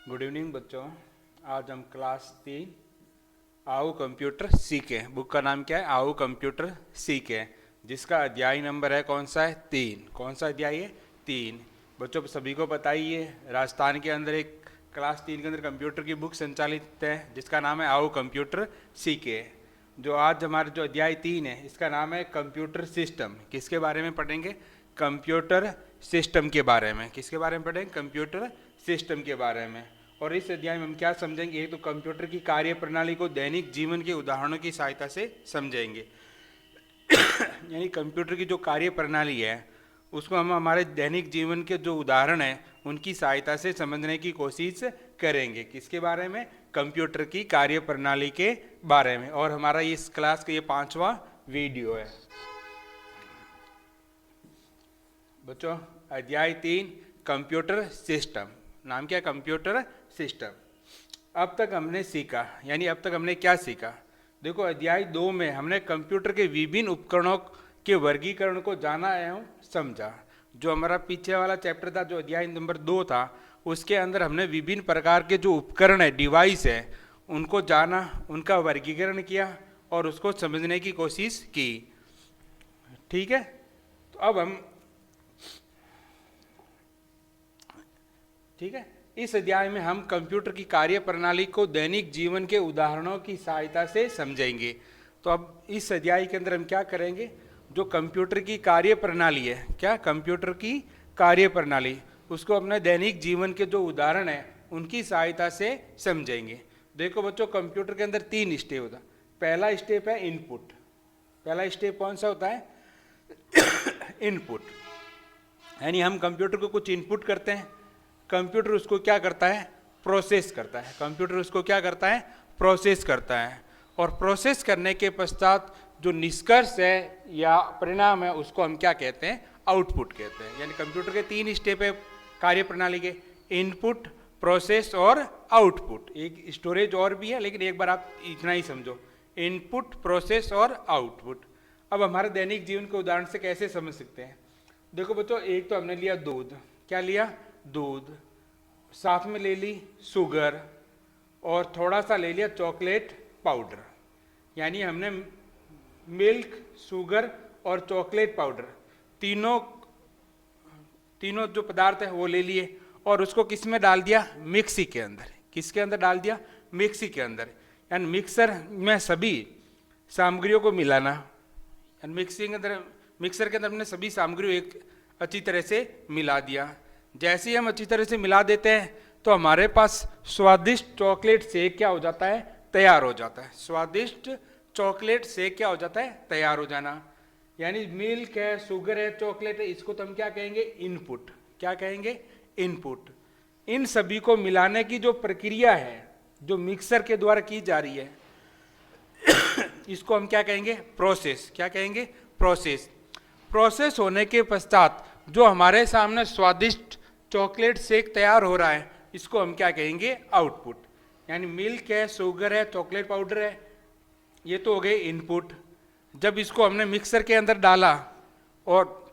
Good evening बच्चों। आज हम क्लास 3 आओ कंप्यूटर सीखें, बुक का नाम क्या है? आओ कंप्यूटर सीखें, जिसका अध्याय नंबर है कौन सा है? 3। कौन सा अध्याय है? 3। बच्चों सभी को पता ही है, राजस्थान के अंदर एक क्लास 3 के अंदर कंप्यूटर की बुक संचालित है जिसका नाम है आओ कंप्यूटर सीखें। जो आज हमारे जो अध्याय 3 है इसका नाम है कंप्यूटर सिस्टम। किसके बारे में पढ़ेंगे? कंप्यूटर सिस्टम के बारे में। किसके बारे में पढ़ेंगे? कंप्यूटर सिस्टम के बारे में। और इस अध्याय में हम क्या समझेंगे? एक तो कंप्यूटर की कार्य प्रणाली को दैनिक जीवन के उदाहरणों की सहायता से समझेंगे। यानी कंप्यूटर की जो कार्य प्रणाली है उसको हम हमारे दैनिक जीवन के जो उदाहरण हैं उनकी सहायता से समझने की कोशिश करेंगे। किसके बारे में? कंप्यूटर की कार्य प्रणाली के बारे में। और हमारा इस क्लास का ये 5वां वीडियो है। बच्चों अध्याय 3 कंप्यूटर सिस्टम। नाम क्या? Computer system. अब तक हमने सीखा, यानी अब तक हमने क्या सीखा? देखो अध्याय 2 में हमने कंप्यूटर के विभिन्न उपकरणों के वर्गीकरण को जाना एवं समझा। जो हमारा पीछे वाला चैप्टर था, जो अध्याय नंबर 2 था, उसके अंदर हमने विभिन्न प्रकार के जो उपकरण है, डिवाइस है, उनको जाना, उनका वर्गीकरण किया और उसको समझने की कोशिश की। ठीक है, तो अब हम ठीक है, इस अध्याय में हम कंप्यूटर की कार्य प्रणाली को दैनिक जीवन के उदाहरणों की सहायता से समझेंगे। तो अब इस अध्याय के अंदर हम क्या करेंगे? जो कंप्यूटर की कार्य प्रणाली है, क्या कंप्यूटर की कार्य प्रणाली, उसको अपने दैनिक जीवन के जो उदाहरण है उनकी सहायता से समझेंगे। देखो बच्चों, कंप्यूटर के अंदर 3 स्टेप होता है। पहला स्टेप है इनपुट। पहला स्टेप कौन सा होता है? इनपुट। यानी हम कंप्यूटर को कुछ इनपुट करते हैं, कंप्यूटर उसको क्या करता है? प्रोसेस करता है। कंप्यूटर उसको क्या करता है? प्रोसेस करता है। और प्रोसेस करने के पश्चात जो निष्कर्ष है या परिणाम है उसको हम क्या कहते हैं? आउटपुट कहते हैं। यानी कंप्यूटर के 3 स्टेप है कार्य प्रणाली के: इनपुट, प्रोसेस और आउटपुट। एक स्टोरेज और भी है, लेकिन एक बार आप इतना ही समझो, इनपुट, प्रोसेस और आउटपुट। अब हमारे दैनिक जीवन के उदाहरण से कैसे समझ सकते हैं? देखो बच्चों, एक तो हमने लिया दूध। क्या लिया? दूध। साथ में ले ली शुगर और थोड़ा सा ले लिया चॉकलेट पाउडर। यानी हमने मिल्क, शुगर और चॉकलेट पाउडर तीनों जो पदार्थ है वो ले लिए और उसको किस में डाल दिया? मिक्सी के अंदर। किसके अंदर डाल दिया? मिक्सी के अंदर। यानी मिक्सर में सभी सामग्रियों को मिलाना। यानी मिक्सर के अंदर हमने सभी सामग्रियों एक अच्छी तरह से मिला दिया। जैसे ही हम अच्छी तरह से मिला देते हैं तो हमारे पास स्वादिष्ट चॉकलेट शेक क्या हो जाता है? तैयार हो जाता है। स्वादिष्ट चॉकलेट शेक क्या हो जाता है? तैयार हो जाना। यानी मिल्क है, शुगर है, चॉकलेट है, इसको तो हम क्या कहेंगे? इनपुट। क्या कहेंगे? इनपुट। इन सभी को मिलाने की जो प्रक्रिया है, जो मिक्सर के द्वारा की जा रही है, इसको हम क्या कहेंगे? प्रोसेस। क्या कहेंगे? प्रोसेस। प्रोसेस होने के पश्चात जो हमारे सामने स्वादिष्ट चॉकलेट शेक तैयार हो रहा है, इसको हम क्या कहेंगे? आउटपुट। यानी मिल्क है, शुगर है, चॉकलेट पाउडर है, ये तो हो गए इनपुट। जब इसको हमने मिक्सर के अंदर डाला और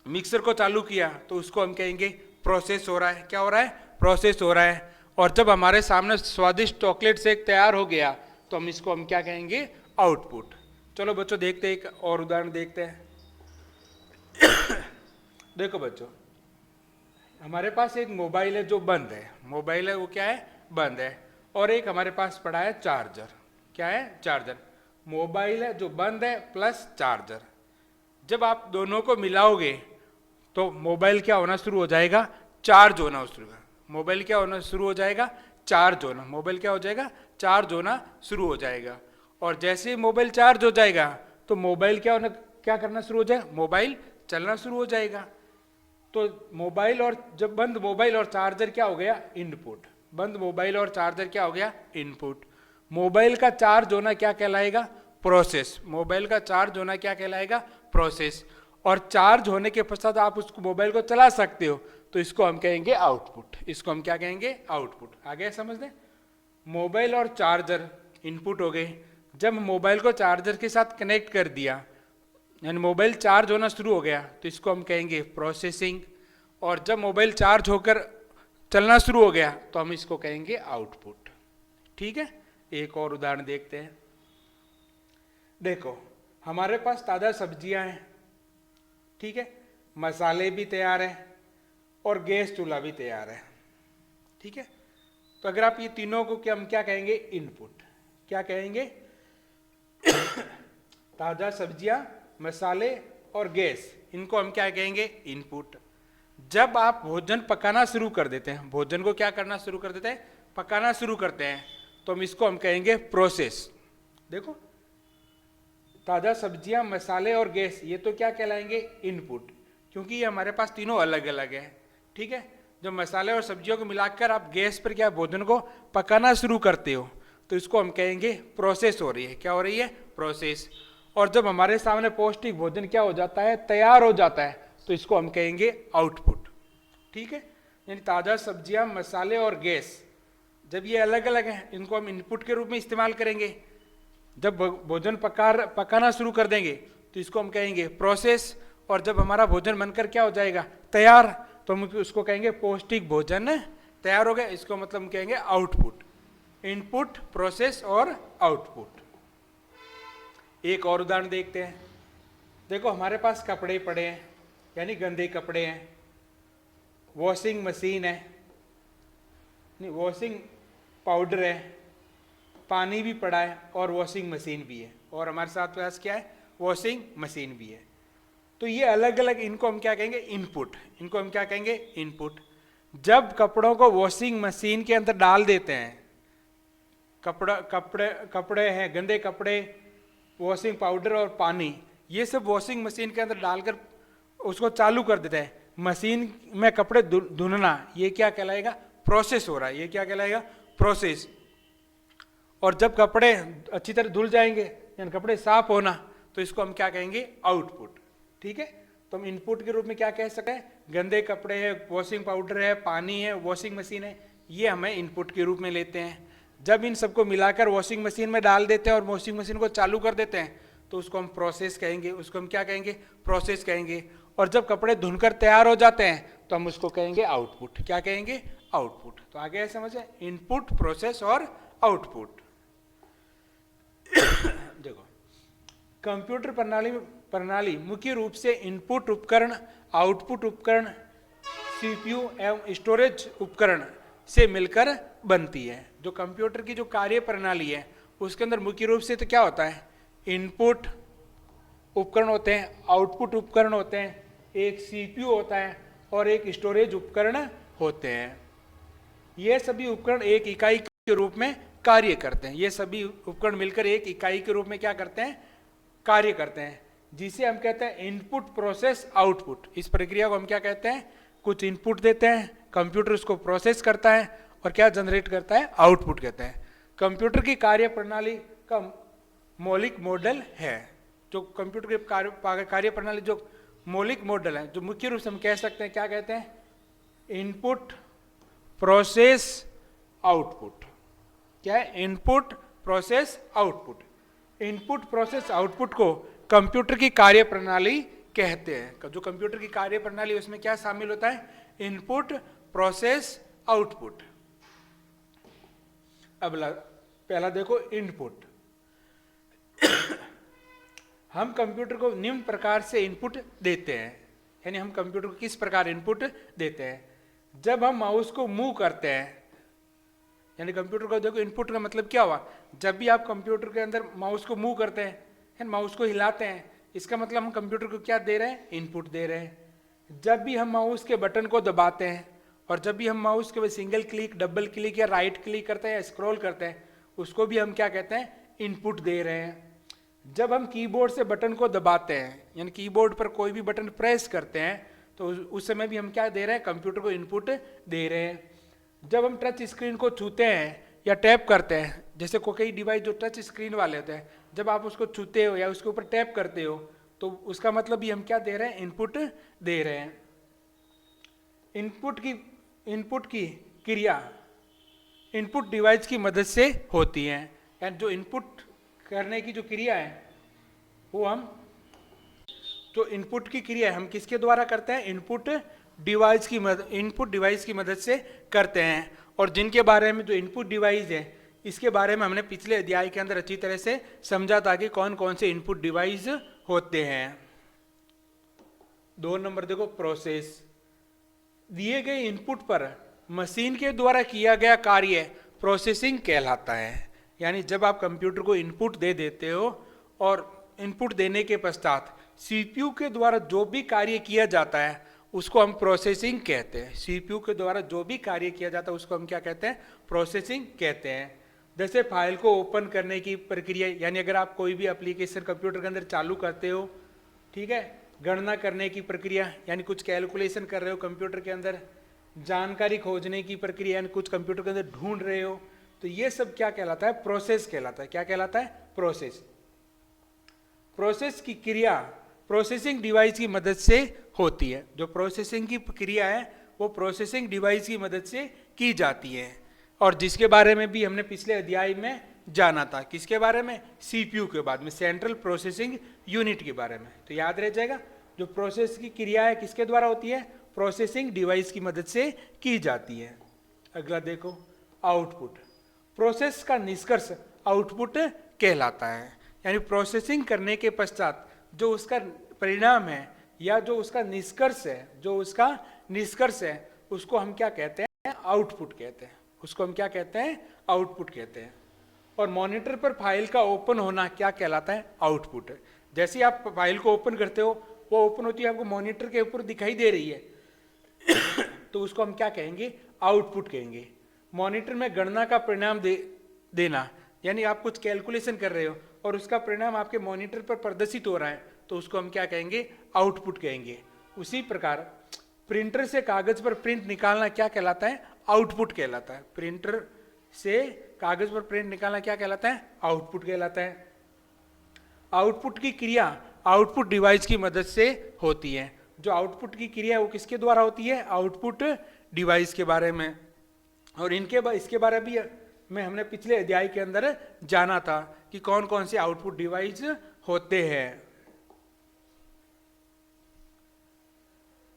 मिक्सर को चालू किया तो उसको हम कहेंगे प्रोसेस हो रहा है। क्या हो रहा है? प्रोसेस हो रहा है। और जब हमारे सामने स्वादिष्ट चॉकलेट शेक तैयार हो गया तो हम इसको हम क्या कहेंगे? आउटपुट। चलो बच्चों देखते हैं, एक और उदाहरण देखते हैं। देखो बच्चों, हमारे पास एक मोबाइल है जो बंद है। मोबाइल है वो क्या है? बंद है। और एक हमारे पास पड़ा है चार्जर। क्या है? चार्जर। मोबाइल है जो बंद है प्लस चार्जर। जब आप दोनों को मिलाओगे तो मोबाइल क्या होना शुरू हो जाएगा? चार्ज होना शुरू होगा। मोबाइल क्या होना शुरू हो जाएगा? चार्ज होना। मोबाइल क्या हो जाएगा? चार्ज होना शुरू हो जाएगा। और जैसे ही मोबाइल चार्ज हो जाएगा तो मोबाइल क्या करना शुरू हो जाएगा? मोबाइल चलना शुरू हो जाएगा। तो मोबाइल और जब बंद मोबाइल और चार्जर क्या हो गया? इनपुट। बंद मोबाइल और चार्जर क्या हो गया? इनपुट। मोबाइल का चार्ज होना क्या कहलाएगा? प्रोसेस। मोबाइल का चार्ज होना क्या कहलाएगा? प्रोसेस। और चार्ज होने के पश्चात आप उसको मोबाइल को चला सकते हो तो इसको हम कहेंगे आउटपुट। इसको हम क्या कहेंगे? आउटपुट। आ गया समझ लें? मोबाइल और चार्जर इनपुट हो गए। जब मोबाइल को चार्जर के साथ कनेक्ट कर दिया यानी मोबाइल चार्ज होना शुरू हो गया तो इसको हम कहेंगे प्रोसेसिंग। और जब मोबाइल चार्ज होकर चलना शुरू हो गया तो हम इसको कहेंगे आउटपुट। ठीक है, एक और उदाहरण देखते हैं। देखो हमारे पास ताज़ा सब्जियां हैं, ठीक है, मसाले भी तैयार हैं और गैस चूल्हा भी तैयार है। ठीक है, तो अगर आप ये तीनों को हम क्या कहेंगे, इनपुट। क्या कहेंगे, ताज़ा सब्जियां, मसाले और गैस, इनको हम क्या कहेंगे, इनपुट। जब आप भोजन पकाना शुरू कर देते हैं, भोजन को क्या करना शुरू कर देते हैं, पकाना शुरू करते हैं, तो हम कहेंगे प्रोसेस। देखो ताज़ा सब्जियां, मसाले और गैस, ये तो क्या कहलाएंगे, इनपुट, क्योंकि ये हमारे पास तीनों अलग अलग है। ठीक है, जब मसाले और सब्जियों को मिलाकर आप गैस पर क्या भोजन को पकाना शुरू करते हो तो इसको हम कहेंगे प्रोसेस हो रही है। क्या हो रही है, प्रोसेस। और जब हमारे सामने पौष्टिक भोजन क्या हो जाता है, तैयार हो जाता है, तो इसको हम कहेंगे आउटपुट। ठीक है, यानी ताज़ा सब्जियां, मसाले और गैस जब ये अलग अलग हैं, इनको हम इनपुट के रूप में इस्तेमाल करेंगे। जब भोजन पकाना शुरू कर देंगे तो इसको हम कहेंगे प्रोसेस, और जब हमारा भोजन बनकर क्या हो जाएगा, तैयार, तो हम उसको कहेंगे पौष्टिक भोजन तैयार हो गया, इसको मतलब हम कहेंगे आउटपुट। इनपुट, प्रोसेस और आउटपुट। एक और उदाहरण देखते हैं। देखो हमारे पास कपड़े पड़े हैं, यानी गंदे कपड़े हैं, वॉशिंग मशीन है, वॉशिंग पाउडर है, पानी भी पड़ा है और वॉशिंग मशीन भी है, और हमारे साथ पास क्या है, वॉशिंग मशीन भी है। तो ये अलग अलग, इनको हम क्या कहेंगे, इनपुट। इनको हम क्या कहेंगे, इनपुट। जब कपड़ों को वॉशिंग मशीन के अंदर डाल देते हैं, कपड़े हैं, गंदे कपड़े, वॉशिंग पाउडर और पानी, ये सब वॉशिंग मशीन के अंदर डालकर उसको चालू कर देते हैं, मशीन में कपड़े धुलना, ये क्या कहलाएगा, प्रोसेस हो रहा है। ये क्या कहलाएगा, प्रोसेस। और जब कपड़े अच्छी तरह धुल जाएंगे, यानी कपड़े साफ होना, तो इसको हम क्या कहेंगे, आउटपुट। ठीक है, तो हम इनपुट के रूप में क्या कह सकते हैं, गंदे कपड़े है, वॉशिंग पाउडर है, पानी है, वॉशिंग मशीन है, ये हमें इनपुट के रूप में लेते हैं। जब इन सबको मिलाकर वॉशिंग मशीन में डाल देते हैं और वॉशिंग मशीन को चालू कर देते हैं, तो उसको हम प्रोसेस कहेंगे, उसको हम क्या कहेंगे, प्रोसेस कहेंगे। और जब कपड़े धुलकर तैयार हो जाते हैं तो हम उसको कहेंगे आउटपुट। क्या कहेंगे, आउटपुट। तो आगे है समझे, इनपुट, प्रोसेस और आउटपुट। देखो कंप्यूटर प्रणाली मुख्य रूप से इनपुट उपकरण, आउटपुट उपकरण, सीपीयू एवं स्टोरेज उपकरण से मिलकर बनती है। जो कंप्यूटर की जो कार्य प्रणाली है उसके अंदर मुख्य रूप से तो क्या होता है, इनपुट उपकरण होते हैं, आउटपुट उपकरण होते हैं, एक सीपीयू होता है और एक स्टोरेज उपकरण होते हैं। ये सभी उपकरण एक इकाई के रूप में कार्य करते हैं। ये सभी उपकरण मिलकर एक इकाई के रूप में क्या करते हैं, कार्य करते हैं, जिसे हम कहते हैं इनपुट, प्रोसेस, आउटपुट। इस प्रक्रिया को हम क्या कहते हैं, कुछ इनपुट देते हैं, कंप्यूटर उसको प्रोसेस करता है और क्या जनरेट करता है, आउटपुट कहते हैं। कंप्यूटर की कार्य प्रणाली का मौलिक मॉडल है, जो कंप्यूटर की कार्य प्रणाली जो मौलिक मॉडल है, जो मुख्य रूप से हम कह सकते हैं, क्या कहते हैं, इनपुट, प्रोसेस, आउटपुट। क्या है, input, process, output. Input, process, output को कंप्यूटर की कार्य प्रणाली कहते हैं। जो कंप्यूटर की कार्य प्रणाली उसमें क्या शामिल होता है, इनपुट, प्रोसेस, आउटपुट। अब पहला देखो इनपुट। हम कंप्यूटर को निम्न प्रकार से इनपुट देते हैं, यानी हम कंप्यूटर को किस प्रकार इनपुट देते हैं। जब हम माउस को मूव करते हैं, यानी कंप्यूटर को देखो, इनपुट का मतलब क्या हुआ, जब भी आप कंप्यूटर के अंदर माउस को मूव करते हैं, माउस को हिलाते हैं, इसका मतलब हम कंप्यूटर को क्या दे रहे हैं, इनपुट दे रहे हैं। जब भी हम माउस के बटन को दबाते हैं और जब भी हम माउस के सिंगल क्लिक, डबल क्लिक या राइट क्लिक करते हैं या स्क्रॉल करते हैं, उसको भी हम क्या कहते हैं, इनपुट दे रहे हैं। जब हम कीबोर्ड से बटन को दबाते हैं, यानी कीबोर्ड पर कोई भी बटन प्रेस करते हैं, तो उस समय भी हम क्या दे रहे हैं, कंप्यूटर को इनपुट दे रहे हैं। जब हम टच स्क्रीन को छूते हैं या टैप करते हैं, जैसे कोई डिवाइस जो टच स्क्रीन वाले होते हैं, जब आप उसको छूते हो या उसके ऊपर टैप करते हो, तो उसका मतलब भी हम क्या दे रहे हैं, इनपुट दे रहे हैं। इनपुट की क्रिया इनपुट डिवाइस की मदद से होती है, यानी जो इनपुट करने की जो क्रिया है वो हम जो इनपुट की क्रिया है हम किसके द्वारा करते हैं, इनपुट डिवाइस की मदद, इनपुट डिवाइस की मदद से करते हैं। और जिनके बारे में जो इनपुट डिवाइस है इसके बारे में हमने पिछले अध्याय के अंदर अच्छी तरह से समझा था कि कौन कौन से इनपुट डिवाइस होते हैं। 2 नंबर देखो, प्रोसेस। दिए गए इनपुट पर मशीन के द्वारा किया गया कार्य प्रोसेसिंग कहलाता है। यानी जब आप कंप्यूटर को इनपुट दे देते हो और इनपुट देने के पश्चात सीपीयू के द्वारा जो भी कार्य किया जाता है उसको हम प्रोसेसिंग कहते हैं। सीपीयू के द्वारा जो भी कार्य किया जाता है उसको हम क्या कहते हैं? प्रोसेसिंग कहते हैं। जैसे फाइल को ओपन करने की प्रक्रिया, यानी अगर आप कोई भी एप्लीकेशन कंप्यूटर के अंदर चालू करते हो, ठीक है, गणना करने की प्रक्रिया यानी कुछ कैलकुलेशन कर रहे हो कंप्यूटर के अंदर, जानकारी खोजने की प्रक्रिया यानी कुछ कंप्यूटर के अंदर ढूंढ रहे हो, तो ये सब क्या कहलाता है? प्रोसेस कहलाता है। क्या कहलाता है? प्रोसेस। प्रोसेस की क्रिया प्रोसेसिंग डिवाइस की मदद से होती है। जो प्रोसेसिंग की क्रिया है वो प्रोसेसिंग डिवाइस की मदद से की जाती है, और जिसके बारे में भी हमने पिछले अध्याय में जाना था। किसके बारे में? सीपीयू के बाद में, सेंट्रल प्रोसेसिंग यूनिट के बारे में। तो याद रह जाएगा, जो प्रोसेस की क्रिया है किसके द्वारा होती है? प्रोसेसिंग डिवाइस की मदद से की जाती है। अगला देखो, आउटपुट। प्रोसेस का निष्कर्ष आउटपुट कहलाता है। यानी प्रोसेसिंग करने के पश्चात जो उसका परिणाम है या जो उसका निष्कर्ष है उसको हम क्या कहते हैं? आउटपुट कहते हैं। उसको हम क्या कहते हैं? आउटपुट कहते हैं। और मॉनिटर पर फाइल का ओपन होना क्या कहलाता है? आउटपुट। जैसे ही आप फाइल को ओपन करते हो, वो ओपन होती है, आपको मॉनिटर के ऊपर दिखाई दे रही है तो उसको हम क्या कहेंगे? आउटपुट कहेंगे। मॉनिटर में गणना का परिणाम देना, यानी आप कुछ कैलकुलेशन कर रहे हो और उसका परिणाम आपके मॉनिटर पर प्रदर्शित हो रहा है, तो उसको हम क्या कहेंगे? आउटपुट कहेंगे। उसी प्रकार प्रिंटर से कागज पर प्रिंट निकालना क्या कहलाता है? आउटपुट कहलाता है। प्रिंटर से कागज पर प्रिंट निकालना क्या कहलाता है? आउटपुट कहलाता है। आउटपुट की क्रिया आउटपुट डिवाइस की मदद से होती है। जो आउटपुट की क्रिया है वो किसके द्वारा होती है? आउटपुट डिवाइस के बारे में। और इसके बारे में हमने पिछले अध्याय के अंदर जाना था कि कौन कौन से आउटपुट डिवाइस होते हैं।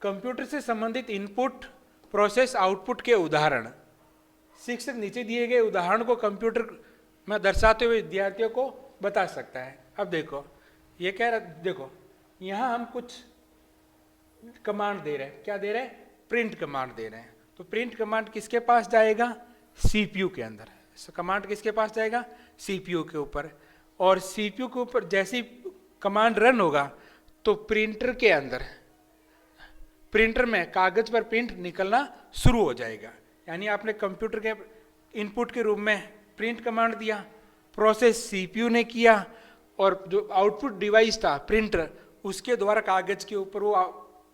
कंप्यूटर से संबंधित इनपुट, प्रोसेस, आउटपुट के उदाहरण। शिक्षक नीचे दिए गए उदाहरण को कंप्यूटर में दर्शाते हुए विद्यार्थियों को बता सकता है। अब देखो, ये कह रहा, देखो यहां हम कुछ कमांड दे रहे हैं। क्या दे रहे हैं? प्रिंट कमांड दे रहे हैं। तो प्रिंट कमांड किसके पास जाएगा? सीपीयू के अंदर। कमांड किसके पास जाएगा? सीपीयू के ऊपर। और सीपीयू के ऊपर जैसे कमांड रन होगा तो प्रिंटर में कागज पर प्रिंट निकलना शुरू हो जाएगा। यानी आपने कंप्यूटर के इनपुट के रूप में प्रिंट कमांड दिया, प्रोसेस सीपीयू ने किया, और जो आउटपुट डिवाइस था प्रिंटर, उसके द्वारा कागज के ऊपर वो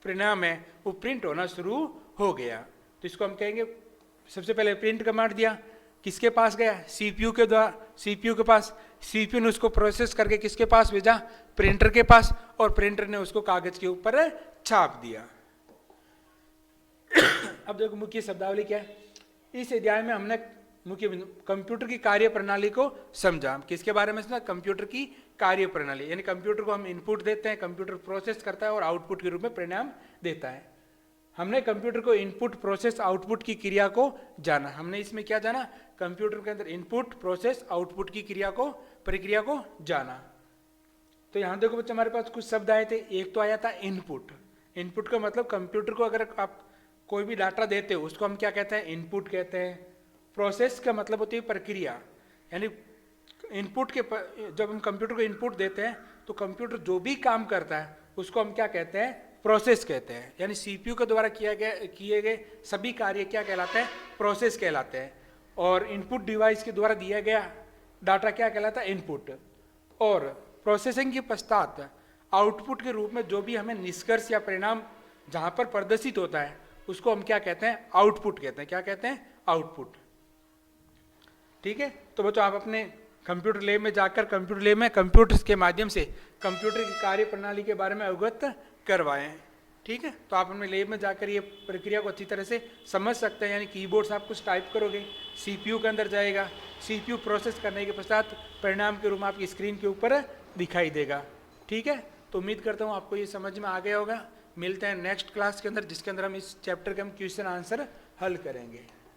परिणाम है वो प्रिंट होना शुरू हो गया। तो इसको हम कहेंगे, सबसे पहले प्रिंट कमांड दिया, किसके पास गया? सीपीयू के द्वारा, सीपीयू के पास। सीपीयू ने उसको प्रोसेस करके किसके पास भेजा? प्रिंटर के पास, और प्रिंटर ने उसको कागज के ऊपर छाप दिया। अब देखो मुख्य शब्दावली क्या है। इस अध्याय में हमने मुख्य कंप्यूटर की कार्य प्रणाली को समझा। किसके बारे में समझा? कंप्यूटर की कार्य प्रणाली। यानी कंप्यूटर को हम इनपुट देते हैं, कंप्यूटर प्रोसेस करता है और आउटपुट के रूप में परिणाम देता है। हमने कंप्यूटर को इनपुट, प्रोसेस, आउटपुट की क्रिया को जाना। हमने इसमें क्या जाना? कंप्यूटर के अंदर इनपुट, प्रोसेस, आउटपुट की प्रक्रिया को जाना। तो यहां देखो बच्चे, हमारे पास कुछ शब्द आए थे। एक तो आया था इनपुट। इनपुट का मतलब कंप्यूटर को अगर आप कोई भी डाटा देते हो उसको हम क्या कहते हैं? इनपुट कहते हैं। प्रोसेस का मतलब होती है प्रक्रिया। यानी इनपुट के जब हम कंप्यूटर को इनपुट देते हैं तो कंप्यूटर जो भी काम करता है उसको हम क्या कहते हैं? प्रोसेस कहते हैं। यानी सीपीयू के द्वारा किए गए सभी कार्य क्या कहलाते हैं? प्रोसेस कहलाते हैं। और इनपुट डिवाइस के द्वारा दिया गया डाटा क्या कहलाता है? इनपुट। और प्रोसेसिंग के पश्चात आउटपुट के रूप में जो भी हमें निष्कर्ष या परिणाम जहां पर प्रदर्शित होता है उसको हम क्या कहते हैं? आउटपुट कहते हैं। क्या कहते हैं? आउटपुट। ठीक है। तो बच्चों, आप अपने कंप्यूटर लैब में जाकर कंप्यूटर के माध्यम से कंप्यूटर की कार्य प्रणाली के बारे में अवगत करवाएं। ठीक है। तो आप अपने लैब में जाकर ये प्रक्रिया को अच्छी तरह से समझ सकते हैं। यानी कीबोर्ड से आप कुछ टाइप करोगे, सीपीयू के अंदर जाएगा, सीपीयू प्रोसेस करने के पश्चात परिणाम के रूप में आपकी स्क्रीन के ऊपर दिखाई देगा। ठीक है। तो उम्मीद करता हूँ आपको ये समझ में आ गया होगा। मिलते हैं नेक्स्ट क्लास के अंदर, जिसके अंदर हम इस चैप्टर के हम क्वेश्चन आंसर हल करेंगे।